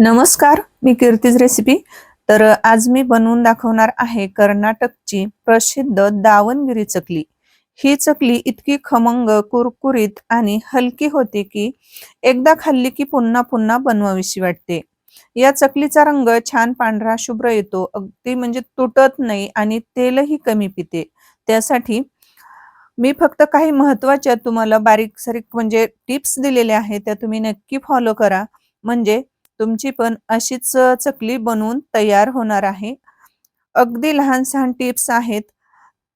नमस्कार, मी कीर्तीज रेसिपी. आज मी बनवून दाखवणार आहे कर्नाटकची प्रसिद्ध दावणगिरी चकली. ही चकली इतकी खमंग, कुरकुरीत आणि हलकी होते की एकदा खाल्ली की पुन्हा पुन्हा बनवावीशी वाटते. या चकलीचा रंग छान पांढरा शुभ्र येतो, अगदी म्हणजे तुटत नाही आणि तेलही कमी पिते. त्यासाठी मी फक्त काही महत्त्वाच्या तुम्हाला बारीक-सारीक म्हणजे टिप्स दिलेल्या आहेत, त्या तुम्ही नक्की फॉलो करा. म्हणजे तुमची पण अशीच चकली बनवून तयार होणार आहे. अगदी लहान-सहान टिप्स आहेत,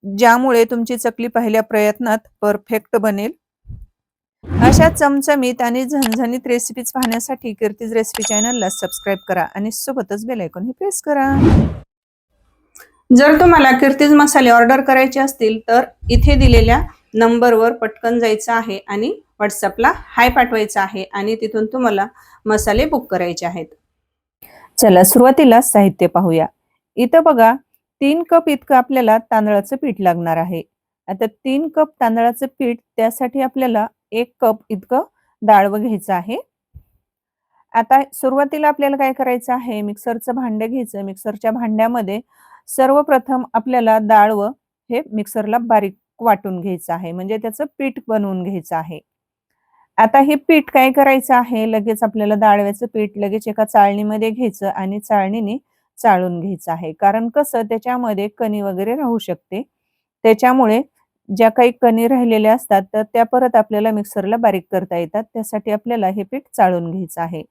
ज्यामुळे तुमची चकली पहिल्या प्रयत्नात परफेक्ट बनेल. अशा चमचमीत आणि झणझणीत रेसिपीज पाहण्यासाठी कीर्तीज रेसिपी चॅनलला सबस्क्राईब करा आणि सोबतच बेल आयकॉनही प्रेस करा. जर तुम्हाला कीर्तीज मसाले ऑर्डर करायचे असतील तर इथे दिलेल्या नंबरवर पटकन जायचं आहे आणि व्हॉट्सअपला हाय पाठवायचा आहे आणि तिथून तुम्हाला मसाले बुक करायचे आहेत. चला सुरुवातीला साहित्य पाहूया. इथं बघा 3 कप इतकं आपल्याला तांदळाचं पीठ लागणार आहे. आता 3 कप तांदळाचं पीठ त्यासाठी आपल्याला 1 कप इतकं डाळवं घ्यायचं आहे. आता सुरुवातीला आपल्याला काय करायचं आहे, मिक्सरचं भांडं घ्यायचं. मिक्सरच्या भांड्यामध्ये सर्वप्रथम आपल्याला डाळवं हे मिक्सरला बारीक वाटून घ्यायचं आहे, म्हणजे त्याचं पीठ बनवून घ्यायचं आहे. आता हे पीठ काय करायचं आहे, लगेच आपल्याला डाळव्याचं पीठ लगेच एका चाळणीमध्ये घ्यायचं आणि चाळणीने चाळून घ्यायचं आहे. कारण कसं त्याच्यामध्ये कणी वगैरे राहू शकते. त्याच्यामुळे ज्या काही कणी राहिलेल्या असतात, तर त्या परत आपल्याला मिक्सरला बारीक करता येतात. त्यासाठी आपल्याला हे पीठ चाळून घ्यायचं आहे.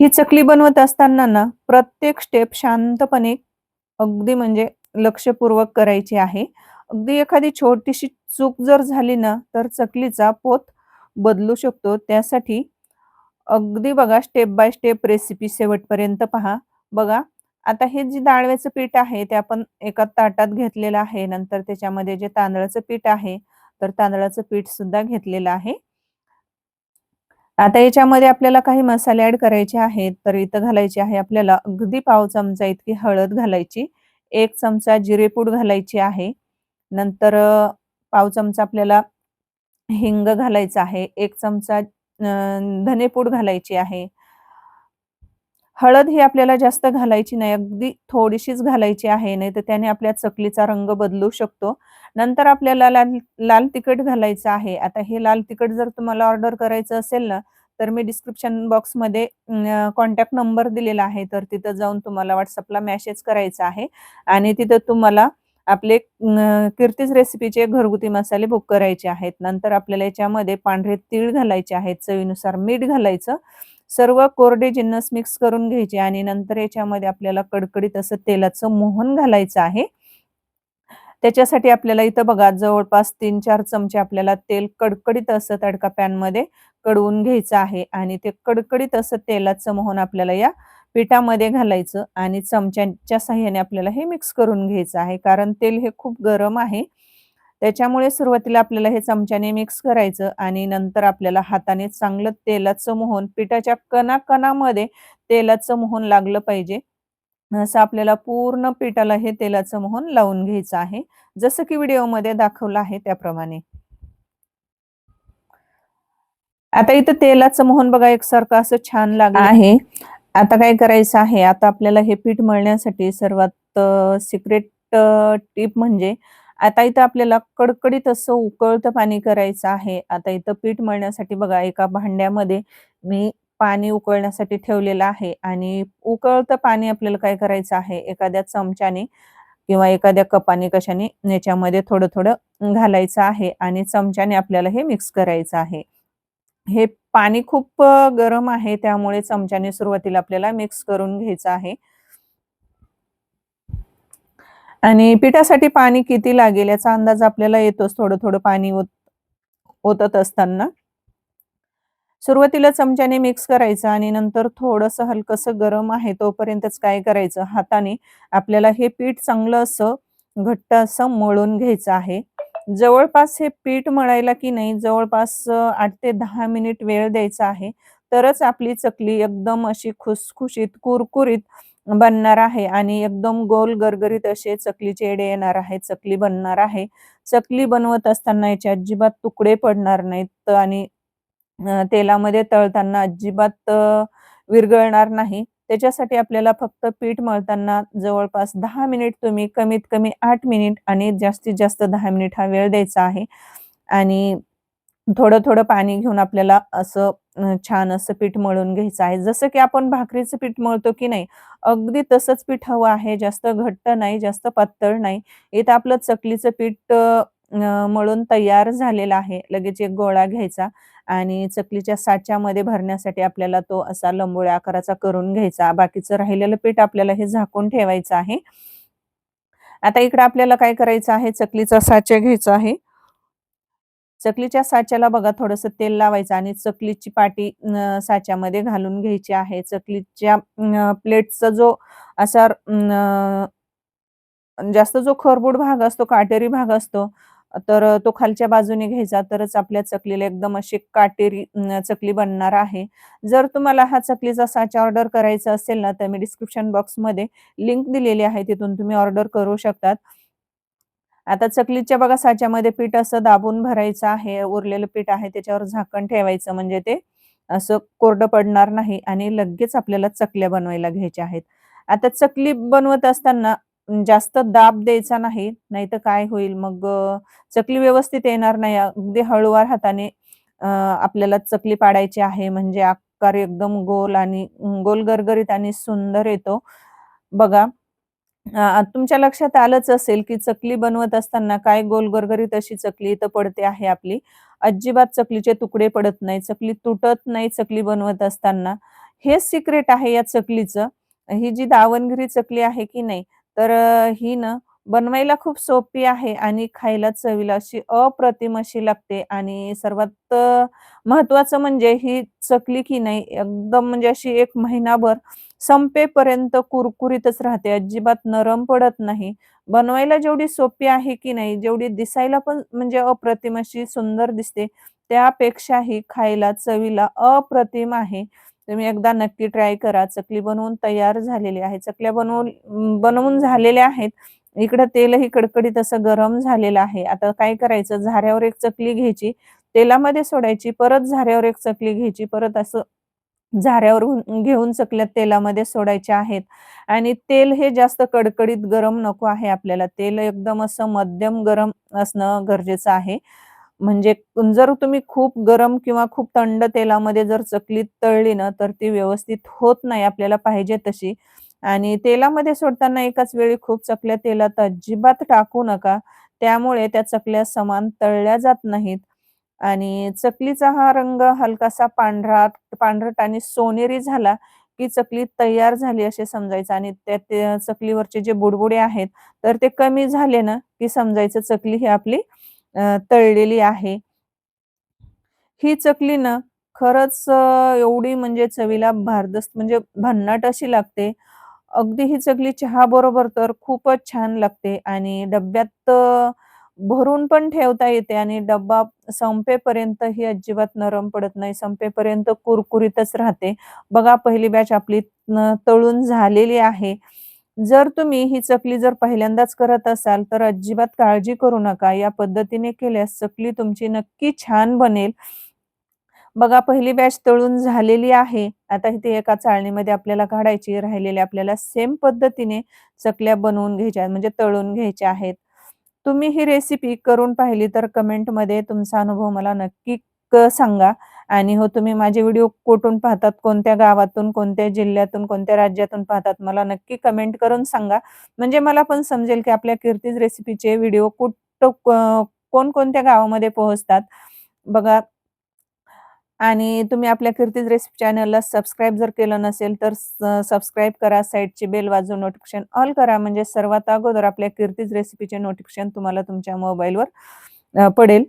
ही चकली बनवत असताना ना, प्रत्येक स्टेप शांतपणे अगदी म्हणजे लक्षपूर्वक करायची आहे. अगदी एखादी छोटीशी चूक जर झाली ना, तर चकलीचा पोत बदलू शकतो. त्यासाठी अगदी बघा स्टेप बाय स्टेप रेसिपी शेवटपर्यंत पहा. बघा, आता हे जे डाळव्याचं पीठ आहे, ते आपण एका ताटात घेतलेलं आहे. नंतर त्याच्यामध्ये जे तांदळाचं पीठ आहे, तर तांदळाचं पीठ सुद्धा घेतलेलं आहे. आता याच्यामध्ये आपल्याला काही मसाले ॲड करायचे आहेत. तर इथं घालायची आहे आपल्याला अगदी पाव चमचा इतकी हळद घालायची. 1 चमचा जिरेपूड घालायची आहे. नंतर पाव चमचा आपल्याला हिंग घालायचा आहे. 1 चमचा धनेपूड घालायची आहे. हळद ही आपल्याला जास्त घालायची नाही, अगदी थोडीशीच घालायची आहे. नाहीतर त्याने आपल्या चकलीचा रंग बदलू शकतो. नंतर आपल्याला लाल लाल तिखट घालायचं आहे. आता हे लाल तिखट जर तुम्हाला ऑर्डर करायचं असेल ना, तर मी डिस्क्रिप्शन बॉक्समध्ये कॉन्टॅक्ट नंबर दिलेला आहे. तर तिथं जाऊन तुम्हाला WhatsAppला मेसेज करायचा आहे आणि तिथं तुम्हाला आपले कीर्तीज रेसिपीचे घरगुती मसाले बुक करायचे आहेत. नंतर आपल्याला याच्यामध्ये पांढरे तीळ घालायचे आहेत, चवीनुसार मीठ घालायचं. सर्व कोरडे जिन्नस मिक्स करून घ्यायचे आणि नंतर याच्यामध्ये आपल्याला कडकडीत असं तेलाचं मोहन घालायचं आहे. त्याच्यासाठी आपल्याला इथं बघा जवळपास 3-4 चमचे आपल्याला तेल कडकडीत असं तडका पॅनमध्ये कडवून घ्यायचं आहे आणि ते कडकडीत असं तेलाचं मोहन आपल्याला या पिठामध्ये घालायचं आणि चमच्यांच्या साहाय्याने आपल्याला हे मिक्स करून घ्यायचं आहे. कारण तेल हे खूप गरम आहे. त्याच्यामुळे सुरुवातीला आपल्याला हे चमच्याने मिक्स करायचं आणि नंतर आपल्याला हाताने चांगलं तेलाचं मोहन पिठाच्या कणाकणामध्ये तेलाचं मोहन लागलं पाहिजे. असं आपल्याला पूर्ण पिठाला हे तेलाचं मोहन लावून घ्यायचं आहे. जसं की व्हिडिओमध्ये दाखवलं आहे त्याप्रमाणे. आता इथं तेलाचं मोहन बघा एकसारखं असं छान लागलं आहे. आता काय करायचं आहे, आता आपल्याला हे पीठ मळण्यासाठी सर्वात सिक्रेट टिप म्हणजे आता इथं आपल्याला कडकडीत असं उकळतं पाणी करायचं आहे. आता इथं पीठ मळण्यासाठी बघा एका भांड्यामध्ये मी पाणी उकळण्यासाठी ठेवलेलं आहे आणि उकळतं पाणी आपल्याला काय करायचं आहे, एखाद्या चमच्याने किंवा एखाद्या कपाने कशाने याच्यामध्ये थोडं-थोडं घालायचं आहे आणि चमच्याने आपल्याला हे मिक्स करायचं आहे. हे पाणी खूप गरम आहे त्यामुळे चमच्याने सुरुवातीला आपल्याला मिक्स करून घ्यायचं आहे. आणि पिठासाठी पाणी किती लागेल याचा अंदाज आपल्याला येतोच थोडं-थोडं पाणी ओतत असताना. सुरुवातीला चमच्याने मिक्स करायचं आणि नंतर थोडंसं हलकंसं गरम आहे तोपर्यंतच काय करायचं, हाताने आपल्याला हे पीठ चांगलं असं घट्ट असं मळून घ्यायचं आहे. जवळपास हे पीठ मळायला की नाही जवळपास 8 ते 10 मिनिट वेळ द्यायचा आहे. तरच आपली चकली एकदम अशी खुसखुशीत, कुरकुरीत बनणार आहे आणि एकदम गोल गरगरीत असे चकलीचे येडे येणार आहेत. चकली बनणार आहे. चकली बनवत असताना याचे अजिबात तुकडे पडणार नाहीत आणि तेलामध्ये तळताना अजिबात विरघळणार नाही. त्याच्यासाठी आपल्याला फक्त पीठ मळताना जवळपास 10 मिनिट तुम्ही कमीत कमी 8 मिनिट आणि जास्तीत जास्त 10 मिनिट हा वेळ द्यायचा आहे. आणि थोडं-थोडं पाणी घेऊन आपल्याला असं छान असं पीठ मळून घ्यायचं आहे. जसं की आपण भाकरीचं पीठ मळतो की नाही, अगदी तसंच पीठ हवं आहे. जास्त घट्ट नाही, जास्त पातळ नाही. इथं आपलं चकलीचं पीठ मळून तयार झालेलं आहे. लगेच एक गोळा घ्यायचा आणि चकलीच्या साच्यामध्ये भरण्यासाठी आपल्याला तो असा लंबोळ्या आकाराचा करून घ्यायचा. बाकीचं राहिलेलं पीठ आपल्याला हे झाकून ठेवायचं आहे. आता इकडे आपल्याला काय करायचं आहे, चकलीचा साचा घ्यायचा आहे. चकलीच्या साच्याला बघा थोडंसं तेल लावायचं आणि चकलीची पाटी साच्यामध्ये घालून घ्यायची आहे. चकलीच्या प्लेटचा जो असा जास्त जो खरबूड भाग असतो, काटेरी भाग असतो, तर तो खालच्या बाजूने घ्यायचा तरच आपल्या चकलीला एकदम अशी काटेरी चकली बनणार आहे. जर तुम्हाला हा चकलीचा साचा ऑर्डर करायचा असेल ना, तर मी डिस्क्रिप्शन बॉक्समध्ये लिंक दिलेली आहे. तिथून तुम्ही ऑर्डर करू शकतात. आता चकलीच्या बघा साच्यामध्ये पीठ असं दाबून भरायचं आहे. उरलेलं पीठ आहे त्याच्यावर झाकण ठेवायचं म्हणजे ते असं कोरडं पडणार नाही आणि लगेच आपल्याला चकल्या बनवायला घ्यायच्या आहेत. आता चकली बनवत असताना जास्त दाब द्यायचा नाही, नाहीतर काय होईल मग चकली व्यवस्थित येणार नाही. अगदी हळूवार हाताने आपल्याला चकली पाडायची आहे म्हणजे आकार एकदम गोल आणि गोल गरगरीत आणि सुंदर येतो. बघा तुमच्या लक्षात आलंच असेल, की चकली बनवत असताना काय गोल गरगरीत अशी चकली इथं पडते आहे आपली. अजिबात चकलीचे तुकडे पडत नाही, चकली तुटत नाही चकली बनवत असताना. हेच सिक्रेट आहे या चकलीचं. ही जी दावणगिरी चकली आहे की नाही, तर ही ना बनवायला खूप सोपी आहे आणि खायला चवीला अशी अप्रतिम अशी लागते आणि सर्वात महत्त्वाचं म्हणजे ही चकली की नाही एकदम म्हणजे अशी 1 महिनाभर संपेपर्यंत कुरकुरीतच राहते. अजिबात नरम पडत नाही. बनवायला जेवढी सोपी आहे की नाही, जेवढी दिसायला पण म्हणजे अप्रतिम अशी सुंदर दिसते, त्यापेक्षाही खायला चवीला अप्रतिम आहे. तुम्ही एकदा नक्की ट्राय करा. चकली बनवून तयार झालेली आहे. चकल्या बनवून झालेल्या आहेत. इकडं तेलही कडकडीत असं गरम झालेलं आहे. आता काय करायचं, झाऱ्यावर एक चकली घ्यायची, तेलामध्ये सोडायची, परत झाऱ्यावर एक चकली घ्यायची, परत असं झाऱ्यावरून घेऊन चकल्या तेलामध्ये सोडायच्या आहेत आणि तेल हे जास्त कडकडीत गरम नको आहे आपल्याला. तेल एकदम असं मध्यम गरम असणं गरजेचं आहे. म्हणजे जर तुम्ही खूप गरम किंवा खूप थंड तेलामध्ये जर चकली तळली ना, तर ती व्यवस्थित होत नाही आपल्याला पाहिजे तशी. आणि तेलामध्ये सोडताना एकाच वेळी खूप चकल्या तेलात अजिबात टाकू नका. त्यामुळे त्या चकल्या समान तळल्या जात नाहीत. आणि चकलीचा हा रंग हलकासा पांढरट आणि सोनेरी झाला, की चकली तयार झाली असे समजायचं आणि त्या त्या चकलीवरचे जे बुडबुडे आहेत, तर ते कमी झाले ना, की समजायचं चकली ही आपली तळलेली आहे. ही चकली ना खरंच एवढी म्हणजे चवीला भारदस्त म्हणजे भन्नाट अशी लागते. अगदी ही चकली चहाबरोबर तर खूपच छान लागते आणि डब्यात भरून पण ठेवता येते आणि डब्बा संपेपर्यंत ही अजिबात नरम पडत नाही. संपेपर्यंत कुरकुरीतच राहते. बघा पहिली बॅच आपली तळून झालेली आहे. जर तुम्ही ही चकली जर पहिल्यांदाच करत असाल, तर अजिबात काळजी करू नका. या पद्धतीने केल्यास चकली तुमची नक्की छान बनेल. बघा पहिली बॅच तळून झालेली आहे. आता इथे एका चाळणीमध्ये आपल्याला काढायची. राहिलेल्या आपल्याला सेम पद्धतीने चकल्या बनवून घ्यायच्या आहेत, म्हणजे तळून घ्यायच्या आहेत. तुम्ही ही रेसिपी करून पाहिली तर कमेंटमध्ये तुमचा अनुभव मला नक्की सांगा. आणि हो तुम्ही माझे व्हिडिओ कुठून पाहतात, कोणत्या गावातून, कोणत्या जिल्ह्यातून, कोणत्या राज्यातून पाहतात मला नक्की कमेंट करून सांगा. म्हणजे मला पण समजेल की आपल्या कीर्तीज रेसिपीचे व्हिडिओ कुठं कोणकोणत्या गावामध्ये पोहोचतात. बघा आणि तुम्ही आपल्या कीर्तीज रेसिपी चॅनलला सबस्क्राईब जर केलं नसेल, तर सबस्क्राईब करा. साइडची बेल वाजवून नोटिफिकेशन ऑल करा. म्हणजे सर्वात अगोदर आपल्या कीर्तीज रेसिपीचे नोटिफिकेशन तुम्हाला तुमच्या मोबाईलवर पडेल.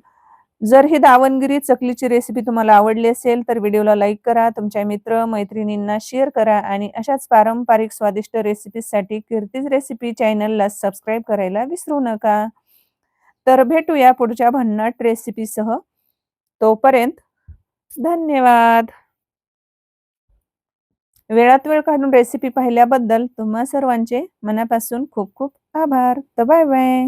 जर ही दावणगिरी चकलीची रेसिपी तुम्हाला आवडली असेल, तर व्हिडिओला लाईक करा. तुमच्या मित्र-मैत्रिणींना शेअर करा आणि अशाच पारंपरिक स्वादिष्ट रेसिपीजसाठी कीर्तीज रेसिपी चॅनलला सबस्क्राईब करायला विसरू नका. तर भेटूया पुढच्या भन्नाट रेसिपीसह. तोपर्यंत धन्यवाद. वेळात वेळ काढून रेसिपी पाहिल्याबद्दल तुम्हा सर्वांचे मनापासून खूप खूप आभार. तर बाय बाय.